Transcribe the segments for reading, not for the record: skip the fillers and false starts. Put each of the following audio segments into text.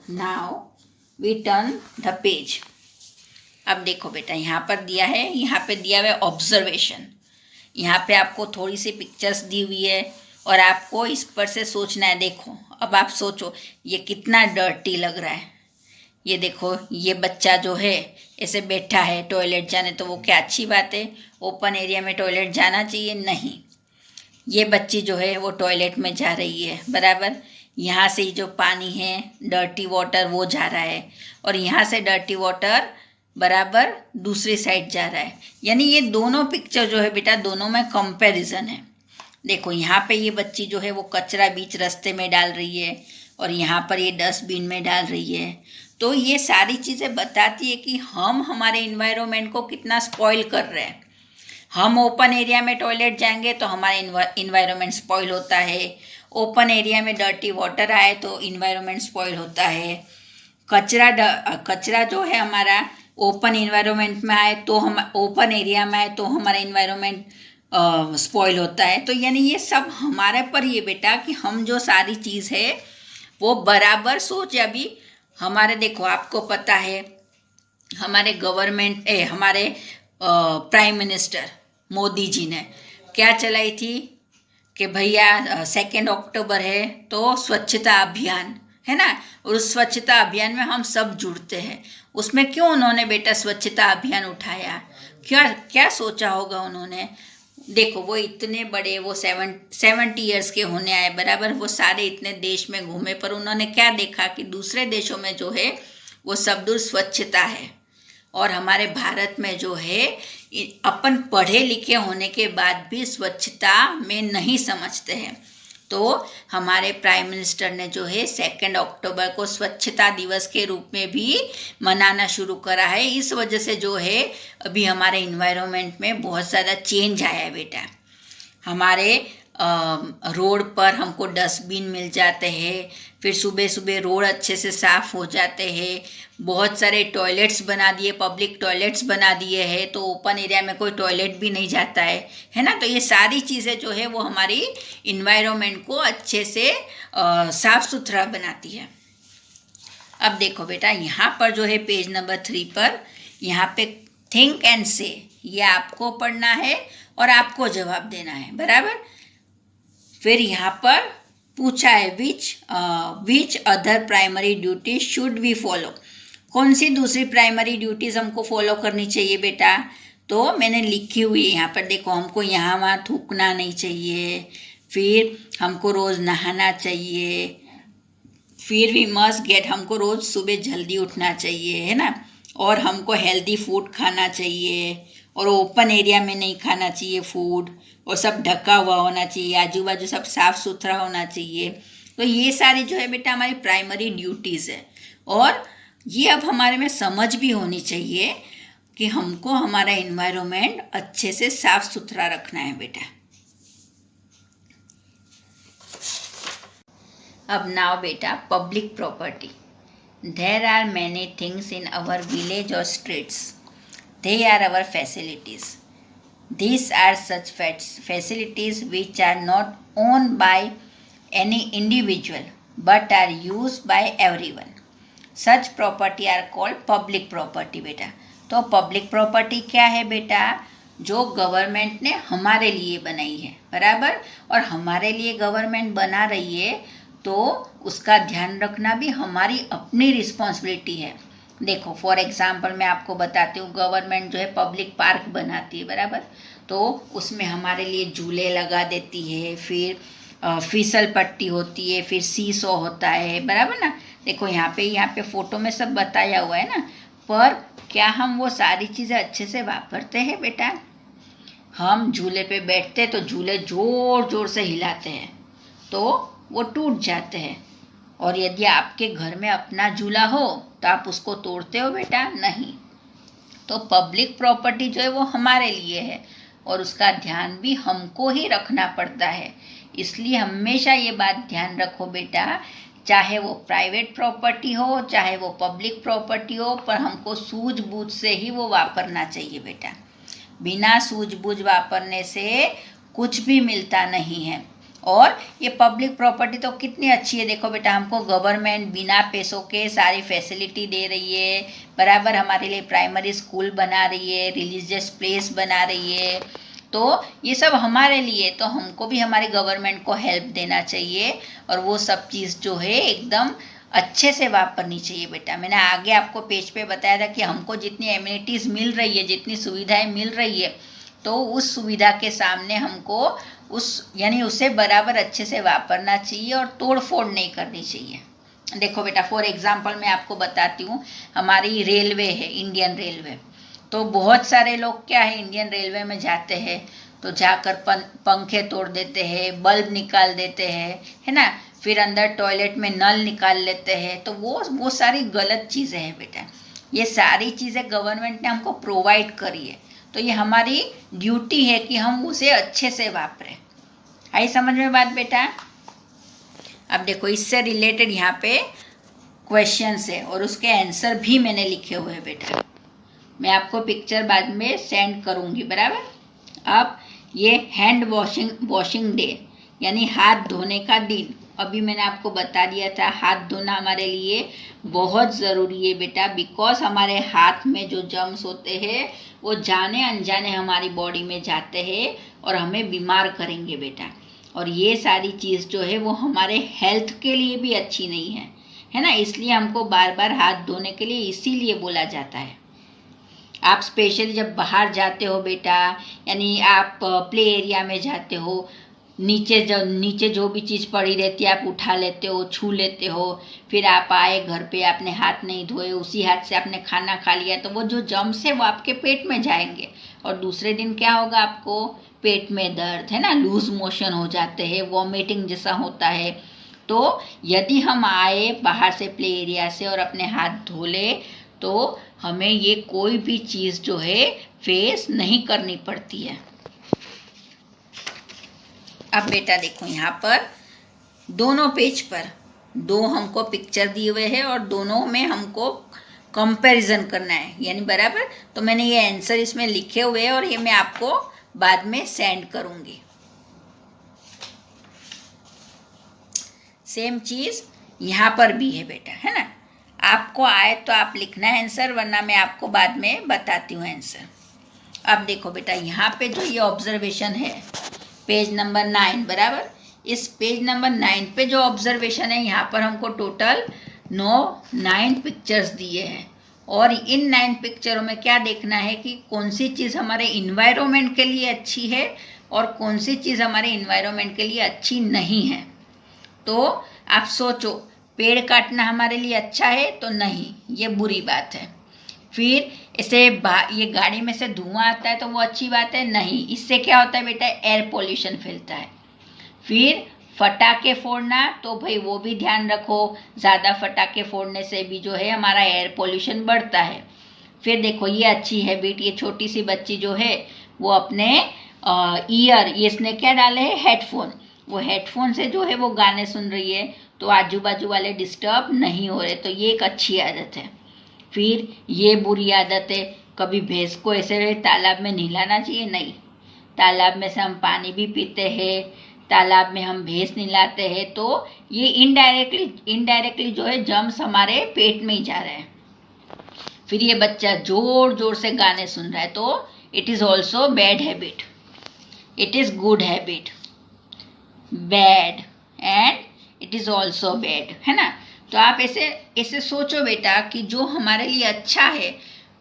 Now we turn the page. अब देखो बेटा, यहाँ पर दिया है, यहाँ पे दिया हुआ है ऑब्जर्वेशन। यहाँ पे आपको थोड़ी सी पिक्चर्स दी हुई है और आपको इस पर से सोचना है। देखो, अब आप सोचो ये कितना डर्टी लग रहा है। ये देखो, ये बच्चा जो है ऐसे बैठा है टॉयलेट जाने, तो वो क्या अच्छी बात है? ओपन एरिया में टॉयलेट जाना चाहिए? नहीं। ये बच्ची जो है वो टॉयलेट में जा रही है, बराबर। यहाँ से जो पानी है डर्टी वाटर वो जा रहा है, और यहाँ से डर्टी वाटर बराबर दूसरी साइड जा रहा है। यानी ये दोनों पिक्चर जो है बेटा, दोनों में कंपैरिजन है। देखो, यहाँ पे ये बच्ची जो है वो कचरा बीच रास्ते में डाल रही है, और यहाँ पर ये डस्टबिन में डाल रही है। तो ये सारी चीज़ें बताती है कि हम हमारे इन्वायरमेंट को कितना स्पॉइल कर रहे हैं। हम ओपन एरिया में टॉयलेट जाएंगे तो हमारा इन्वायरमेंट स्पॉइल होता है। ओपन एरिया में डर्टी वाटर आए तो इन्वायरमेंट स्पॉइल होता है। कचरा जो है हमारा ओपन इन्वायरमेंट में आए तो हम ओपन एरिया में आए तो हमारा इन्वायरमेंट स्पॉइल होता है। तो यानी ये सब हमारे पर ये बेटा कि हम जो सारी चीज़ है वो बराबर सोच। अभी हमारे देखो, आपको पता है हमारे हमारे प्राइम मिनिस्टर मोदी जी ने क्या चलाई थी कि भैया 2 अक्टूबर है तो स्वच्छता अभियान है ना, और उस स्वच्छता अभियान में हम सब जुड़ते हैं। उसमें क्यों उन्होंने बेटा स्वच्छता अभियान उठाया? क्या क्या सोचा होगा उन्होंने? देखो, वो इतने बड़े, वो 70 ईयर्स के होने आए, बराबर। वो सारे इतने देश में घूमे, पर उन्होंने क्या देखा कि दूसरे देशों में जो है वो सब दूर स्वच्छता है, और हमारे भारत में जो है अपन पढ़े लिखे होने के बाद भी स्वच्छता में नहीं समझते हैं। तो हमारे प्राइम मिनिस्टर ने जो है 2 अक्टूबर को स्वच्छता दिवस के रूप में भी मनाना शुरू करा है। इस वजह से जो है अभी हमारे इन्वायरमेंट में बहुत ज़्यादा चेंज आया है बेटा। हमारे रोड पर हमको डस्टबिन मिल जाते हैं, फिर सुबह सुबह रोड अच्छे से साफ़ हो जाते हैं। बहुत सारे टॉयलेट्स बना दिए, पब्लिक टॉयलेट्स बना दिए हैं, तो ओपन एरिया में कोई टॉयलेट भी नहीं जाता है ना। तो ये सारी चीज़ें जो है वो हमारी इन्वायरमेंट को अच्छे से साफ़ सुथरा बनाती है। अब देखो बेटा, यहाँ पर जो है पेज नंबर 3 पर यहाँ पे थिंक एंड से, ये आपको पढ़ना है और आपको जवाब देना है, बराबर। फिर यहाँ पर पूछा है which other primary duty should we follow. कौन सी दूसरी प्राइमरी ड्यूटीज़ हमको फॉलो करनी चाहिए बेटा? तो मैंने लिखी हुई है यहाँ पर, देखो। हमको यहाँ वहाँ थूकना नहीं चाहिए, फिर हमको रोज़ नहाना चाहिए, फिर वी मस्ट गेट, हमको रोज़ सुबह जल्दी उठना चाहिए, है ना, और हमको हेल्दी फूड खाना चाहिए, और ओपन एरिया में नहीं खाना चाहिए फूड, और सब ढका हुआ होना चाहिए, आजू बाजू सब साफ़ सुथरा होना चाहिए। तो ये सारी जो है बेटा हमारी प्राइमरी ड्यूटीज़ है, और ये अब हमारे में समझ भी होनी चाहिए कि हमको हमारा इन्वायरमेंट अच्छे से साफ़ सुथरा रखना है बेटा। अब नाउ बेटा, public property. There are many things in our village और streets, they are our facilities. These are such facilities which are not owned by any individual but are used by everyone. Such property are called public property बेटा। तो public property क्या है बेटा? जो government ने हमारे लिए बनाई है, बराबर। और हमारे लिए गवर्नमेंट बना रही है तो उसका ध्यान रखना भी हमारी अपनी रिस्पॉन्सिबिलिटी है। देखो, फॉर एग्जाम्पल मैं आपको बताती हूँ, गवर्नमेंट जो है पब्लिक पार्क बनाती है, बराबर। तो उसमें हमारे लिए झूले लगा देती है, फिर फिसल पट्टी होती है, फिर सीसो होता है, बराबर ना। देखो यहाँ पे फ़ोटो में सब बताया हुआ है ना, पर क्या हम वो सारी चीज़ें अच्छे से वापरते हैं बेटा? हम झूले पे बैठते तो झूले ज़ोर ज़ोर से हिलाते हैं तो वो टूट जाते हैं, और यदि आपके घर में अपना झूला हो तो आप उसको तोड़ते हो बेटा? नहीं। तो पब्लिक प्रॉपर्टी जो है वो हमारे लिए है, और उसका ध्यान भी हमको ही रखना पड़ता है। इसलिए हमेशा ये बात ध्यान रखो बेटा, चाहे वो प्राइवेट प्रॉपर्टी हो चाहे वो पब्लिक प्रॉपर्टी हो, पर हमको सूझबूझ से ही वो वापरना चाहिए बेटा। बिना सूझबूझ वापरने से कुछ भी मिलता नहीं है। और ये पब्लिक प्रॉपर्टी तो कितनी अच्छी है, देखो बेटा हमको गवर्नमेंट बिना पैसों के सारी फैसिलिटी दे रही है, बराबर हमारे लिए प्राइमरी स्कूल बना रही है, रिलीजियस प्लेस बना रही है। तो ये सब हमारे लिए, तो हमको भी हमारी गवर्नमेंट को हेल्प देना चाहिए और वो सब चीज़ जो है एकदम अच्छे से वापरनी चाहिए बेटा। मैंने आगे आपको पेज पे बताया था कि हमको जितनी एमिनिटीज़ मिल रही है, जितनी सुविधाएं मिल रही है, तो उस सुविधा के सामने हमको यानी उसे बराबर अच्छे से वापरना चाहिए और तोड़ फोड़ नहीं करनी चाहिए। देखो बेटा फॉर एग्जांपल मैं आपको बताती हूँ, हमारी रेलवे है, इंडियन रेलवे, तो बहुत सारे लोग क्या है इंडियन रेलवे में जाते हैं तो जाकर पंखे तोड़ देते हैं, बल्ब निकाल देते हैं, है ना, फिर अंदर टॉयलेट में नल निकाल लेते हैं। तो वो सारी गलत चीज़ें हैं बेटा। ये सारी चीज़ें गवर्नमेंट ने हमको प्रोवाइड करी है, तो ये हमारी ड्यूटी है कि हम उसे अच्छे से वापरें। आई समझ में बात बेटा? अब देखो इससे रिलेटेड यहाँ पे क्वेश्चंस है और उसके आंसर भी मैंने लिखे हुए हैं बेटा। मैं आपको पिक्चर बाद में सेंड करूँगी, बराबर। अब ये हैंड वॉशिंग डे यानी हाथ धोने का दिन, अभी मैंने आपको बता दिया था हाथ धोना हमारे लिए बहुत ज़रूरी है बेटा, बिकॉज हमारे हाथ में जो जर्म्स होते हैं वो जाने अनजाने हमारी बॉडी में जाते हैं और हमें बीमार करेंगे बेटा। और ये सारी चीज़ जो है वो हमारे हेल्थ के लिए भी अच्छी नहीं है ना, इसलिए हमको बार बार हाथ धोने के लिए इसीलिए बोला जाता है। आप स्पेशली जब बाहर जाते हो बेटा, यानी आप प्ले एरिया में जाते हो, नीचे जो भी चीज़ पड़ी रहती है आप उठा लेते हो, छू लेते हो, फिर आप आए घर पे आपने हाथ नहीं धोए, उसी हाथ से आपने खाना खा लिया, तो वो जो जर्म्स है वो आपके पेट में जाएंगे और दूसरे दिन क्या होगा, आपको पेट में दर्द, है ना, लूज मोशन हो जाते हैं, वॉमिटिंग जैसा होता है। तो यदि हम आए बाहर से प्ले एरिया से और अपने हाथ धो ले तो हमें ये कोई भी चीज़ जो है फेस नहीं करनी पड़ती है। अब बेटा देखो यहाँ पर दोनों पेज पर दो हमको पिक्चर दिए हुए हैं और दोनों में हमको कंपैरिजन करना है, यानी बराबर। तो मैंने ये आंसर इसमें लिखे हुए हैं और ये मैं आपको बाद में सेंड करूँगी। सेम चीज़ यहाँ पर भी है बेटा, है ना। आपको आए तो आप लिखना है आंसर, वरना मैं आपको बाद में बताती हूँ आंसर। अब देखो बेटा यहाँ पे जो ये ऑब्जर्वेशन है पेज नंबर 9, बराबर। इस पेज नंबर 9 पे जो ऑब्जर्वेशन है यहाँ पर हमको टोटल 9 पिक्चर्स दिए हैं और इन 9 पिक्चरों में क्या देखना है कि कौन सी चीज़ हमारे इन्वायरमेंट के लिए अच्छी है और कौन सी चीज़ हमारे इन्वायरमेंट के लिए अच्छी नहीं है। तो आप सोचो, पेड़ काटना हमारे लिए अच्छा है तो नहीं, ये बुरी बात है। फिर इसे ये गाड़ी में से धुआं आता है तो वो अच्छी बात है, नहीं, इससे क्या होता है बेटा, एयर पोल्यूशन फैलता है। फिर फटाके फोड़ना, तो भाई वो भी ध्यान रखो, ज़्यादा फटाके फोड़ने से भी जो है हमारा एयर पोल्यूशन बढ़ता है। फिर देखो ये अच्छी हैबिट, ये छोटी सी बच्ची जो है वो अपने ये इसने क्या डाले है, हेडफोन, वो हेडफोन से जो है वो गाने सुन रही है तो आजू बाजू वाले डिस्टर्ब नहीं हो रहे, तो ये एक अच्छी आदत है। फिर ये बुरी आदत है, कभी भैंस को ऐसे तालाब में नहलाना चाहिए, नहीं, तालाब में से हम पानी भी पीते हैं, तालाब में हम भैंस नहलाते हैं, तो ये इनडायरेक्टली जो है जर्म्स हमारे पेट में ही जा रहे हैं। फिर ये बच्चा जोर जोर से गाने सुन रहा है, तो it is also bad habit, it is good habit, bad and it is also bad, है ना। तो आप ऐसे सोचो बेटा कि जो हमारे लिए अच्छा है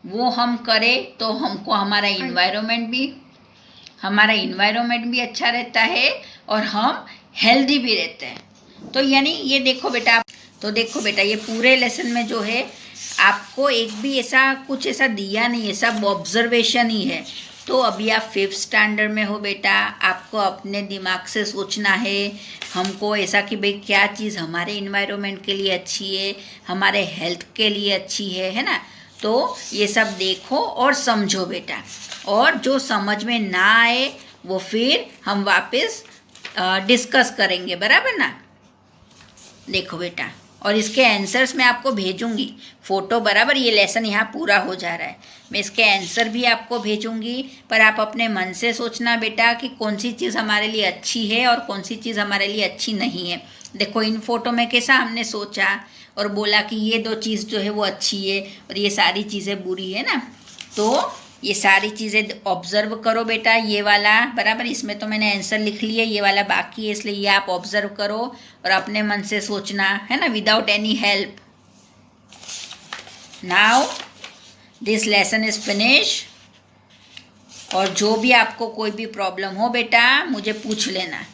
वो हम करें तो हमको हमारा इन्वायरमेंट भी अच्छा रहता है और हम हेल्दी भी रहते हैं। तो यानी ये देखो बेटा, ये पूरे लेसन में जो है आपको एक भी कुछ ऐसा दिया नहीं है, सब ऑब्जर्वेशन ही है। तो अभी आप 5th स्टैंडर्ड में हो बेटा, आपको अपने दिमाग से सोचना है हमको ऐसा कि भाई क्या चीज़ हमारे इन्वायरमेंट के लिए अच्छी है, हमारे हेल्थ के लिए अच्छी है ना। तो ये सब देखो और समझो बेटा, और जो समझ में ना आए वो फिर हम वापस डिस्कस करेंगे, बराबर ना। देखो बेटा और इसके आंसर्स मैं आपको भेजूंगी, फ़ोटो बराबर। ये लेसन यहाँ पूरा हो जा रहा है, मैं इसके आंसर भी आपको भेजूंगी। पर आप अपने मन से सोचना बेटा कि कौन सी चीज़ हमारे लिए अच्छी है और कौन सी चीज़ हमारे लिए अच्छी नहीं है। देखो इन फोटो में कैसा हमने सोचा और बोला कि ये 2 चीज़ जो है वो अच्छी है और ये सारी चीज़ें बुरी है ना। तो ये सारी चीज़ें ऑब्ज़र्व करो बेटा, ये वाला बराबर। इसमें तो मैंने आंसर लिख लिया, ये वाला बाकी है, इसलिए ये आप ऑब्ज़र्व करो और अपने मन से सोचना है ना, without any help. Now this lesson is finish. और जो भी आपको कोई भी प्रॉब्लम हो बेटा मुझे पूछ लेना।